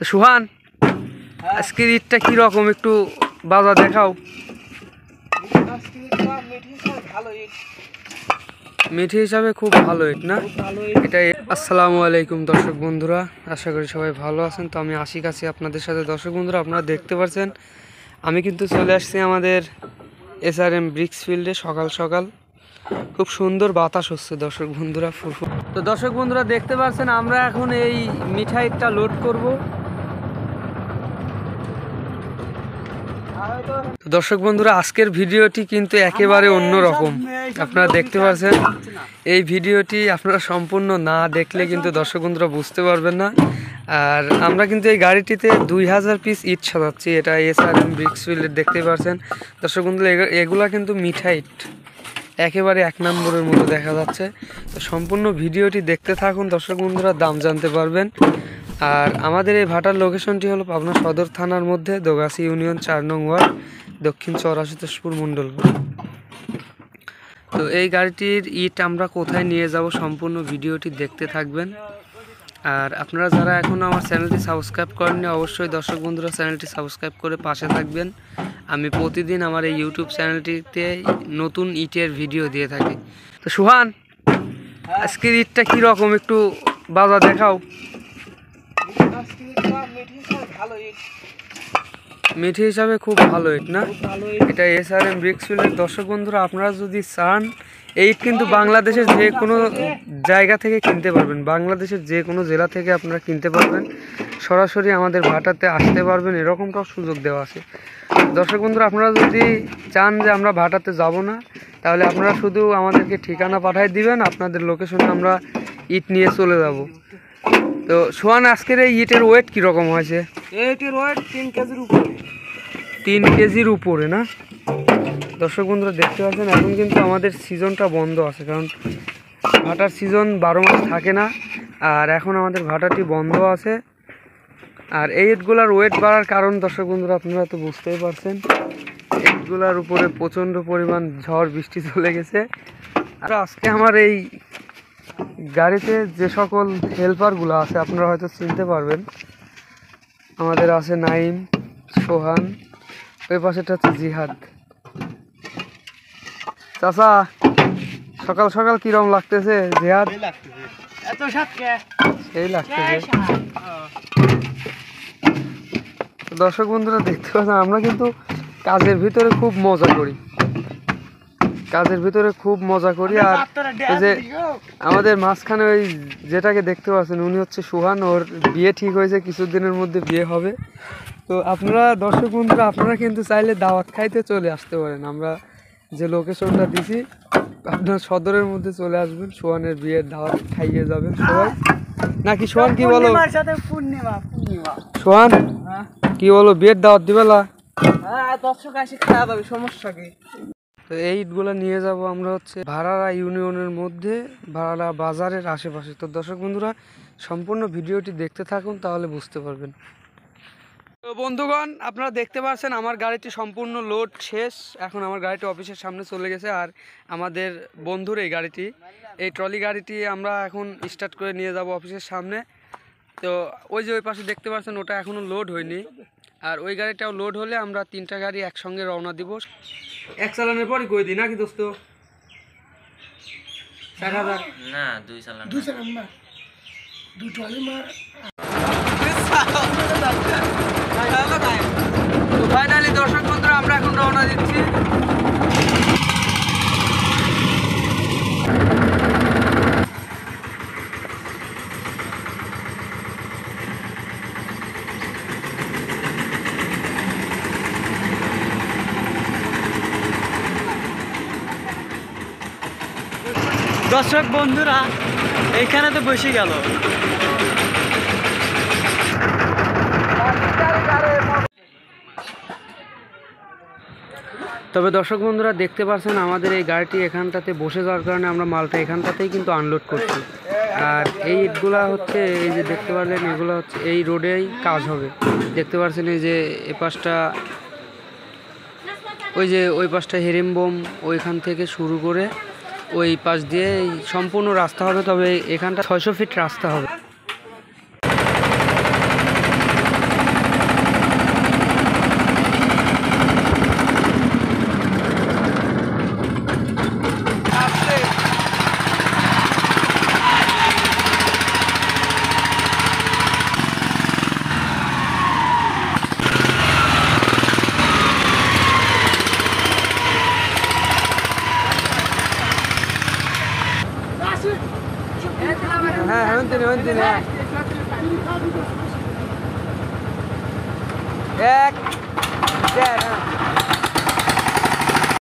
তো সুহান, আজকের ঈদটা কিরকম একটু বাজার দেখাও। মিঠি হিসাবে খুব ভালো ঈদ না এটা। আসসালামু আলাইকুম দর্শক বন্ধুরা, আশা করি সবাই ভালো আছেন। তো আমি আশিক আছি আপনাদের সাথে। দর্শক বন্ধুরা, আপনারা দেখতে পাচ্ছেন আমি কিন্তু চলে আসছি আমাদের SRM ব্রিক্স ফিল্ডে। সকাল সকাল খুব সুন্দর বাতাস হচ্ছে দর্শক বন্ধুরা। তো দর্শক বন্ধুরা দেখতে পাচ্ছেন আমরা এখন এই মিঠাইটা লোড করব। দর্শক বন্ধুরা, আজকের ভিডিওটি কিন্তু একেবারে অন্যরকম। আপনারা দেখতে পাচ্ছেন এই ভিডিওটি আপনারা সম্পূর্ণ না দেখলে কিন্তু দর্শক বন্ধুরা বুঝতে পারবেন না। আর আমরা কিন্তু এই গাড়িটিতে 2000 পিস ইট সাজাচ্ছি। এটা SRM ব্রিক্স ফিল্ডের দেখতে পাচ্ছেন দর্শক বন্ধুরা। এগুলা কিন্তু মিঠাই একেবারে এক নম্বরের মতো দেখা যাচ্ছে। তো সম্পূর্ণ ভিডিওটি দেখতে থাকুন দর্শক বন্ধুরা, দাম জানতে পারবেন। আর আমাদের এই ভাটার লোকেশনটি হলো পাবনা সদর থানার মধ্যে দোগাছি ইউনিয়ন 4 নং ওয়ার্ড, দক্ষিণ 84 মণ্ডল। তো এই গাড়িটির ইট আমরা কোথায় নিয়ে যাব সম্পূর্ণ ভিডিওটি দেখতে থাকবেন। আর আপনারা যারা এখনও আমার চ্যানেলটি সাবস্ক্রাইব করেননি, অবশ্যই দর্শক বন্ধুরা চ্যানেলটি সাবস্ক্রাইব করে পাশে থাকবেন। আমি প্রতিদিন আমার এই ইউটিউব চ্যানেলটিতে নতুন ইটের ভিডিও দিয়ে থাকি। তো সুহান, আজকের ইটটা কীরকম একটু বাজার দেখাও। মিঠি হিসাবে খুব ভালো ইট না এটা SRM ব্রিক্স ফিল্ডের। দর্শক বন্ধুরা, আপনারা যদি চান এই ইট কিন্তু বাংলাদেশের যে কোনো জায়গা থেকে কিনতে পারবেন, বাংলাদেশের যে কোনো জেলা থেকে আপনারা কিনতে পারবেন। সরাসরি আমাদের ভাটাতে আসতে পারবেন, এরকমটাও সুযোগ দেওয়া আছে। দর্শক বন্ধুরা, আপনারা যদি চান যে আমরা ভাটাতে যাব না, তাহলে আপনারা শুধু আমাদেরকে ঠিকানা পাঠিয়ে দিবেন, আপনাদের লোকেশনে আমরা ইট নিয়ে চলে যাব। তো সোহান, আজকের এই ইটের ওয়েট কীরকম হয়েছে? এটির ওয়েট 3 কেজির উপরে। 3 কেজির উপরে না দর্শক বন্ধুরা দেখতে পাচ্ছেন। এখন কিন্তু আমাদের সিজনটা বন্ধ আছে, কারণ ভাটার সিজন 12 মাস থাকে না। আর এখন আমাদের ভাটাটি বন্ধ আছে। আর এই ইটগুলার ওয়েট বাড়ার কারণ দর্শক বন্ধুরা আপনারা তো বুঝতেই পারছেন, ইটগুলার উপরে প্রচণ্ড পরিমাণ ঝড় বৃষ্টি চলে গেছে। আর আজকে আমার এই গাড়িতে যে সকল হেল্পারগুলো আছে আপনারা হয়তো চিনতে পারবেন। আমাদের আছে নাইম, সোহান, ওই পাশেটা হচ্ছে জিহাদ। চাচা, সকাল সকাল কিরম লাগতেছে জিহাদ? সেই লাগতেছে। দর্শক বন্ধুরা দেখতে পাচ্ছেন আমরা কিন্তু কাজের ভিতরে খুব মজা করি, কাজের ভিতরে খুব মজা করি। আর এই যে আমাদের মাঝখানে ওই যেটাকে দেখতে পাচ্ছেন উনি হচ্ছে সুহান, ওর বিয়ে ঠিক হয়েছে, কিছুদিনের মধ্যে বিয়ে হবে। তো আপনারা দর্শক বন্ধুরা আপনারা কিন্তু চাইলে দাওয়াত খাইতে চলে আসতে পারেন। আমরা যে লোকেশনটা দিছি আপনার সদরের মধ্যে চলে আসবেন, সোহানের বিয়ের দাওয়াত খাইয়ে যাবেন সবাই। নাকি সোহান কি বলো? সোহান কি বলো, বিয়ের দাওয়াত দিবেলা? হ্যাঁ, দর্শক আসে খাওয়া পাবে, সমস্যা কি? তো এই ইটগুলো নিয়ে যাব আমরা হচ্ছে ভাড়ারা ইউনিয়নের মধ্যে, ভাড়ারা বাজারের আশেপাশে। তো দর্শক বন্ধুরা সম্পূর্ণ ভিডিওটি দেখতে থাকুন, তাহলে বুঝতে পারবেন। তো বন্ধুগণ, আপনারা দেখতে পাচ্ছেন আমার গাড়িটি সম্পূর্ণ লোড শেষ। এখন আমার গাড়িটি অফিসের সামনে চলে গেছে। আর আমাদের বন্ধুর এই গাড়িটি, এই ট্রলি গাড়িটি আমরা এখন স্টার্ট করে নিয়ে যাব অফিসের সামনে। তো ওই যে ওই পাশে দেখতে পাচ্ছেন ওটা এখনও লোড হয়নি। আর ওই গাড়িটাও লোড হলে আমরা 3টা গাড়ি একসঙ্গে রওনা দিব। এক চালানের পরই কই দিই নাকি দোস্ত? 4000 না, 2 চালান না, 2 ট্রলি মার। তো ফাইনালি দর্শক বন্ধুরা আমরা এখন রওনা দিচ্ছি। দর্শক বন্ধুরা এইখানে তো বসে গেল। তবে দর্শক বন্ধুরা দেখতে পাচ্ছেন আমাদের এই গাড়িটি এখানটাতে বসে যাওয়ার কারণে আমরা মালটা এখানটাতেই কিন্তু আনলোড করছি। আর এই ইটগুলা হচ্ছে এই যে দেখতে পারলেন, এগুলো হচ্ছে এই রোডেই কাজ হবে। দেখতে পাচ্ছেন এই যে এ পাশটা, ওই যে ওই পাশটা হেরিমবোম, ওইখান থেকে শুরু করে ওই পাশ দিয়ে সম্পূর্ণ রাস্তা হবে। তবে এখানটা 600 ফিট রাস্তা হবে। হ্যাঁ হ্যাঁ হ্যাঁ এক দেড় হ্যাঁ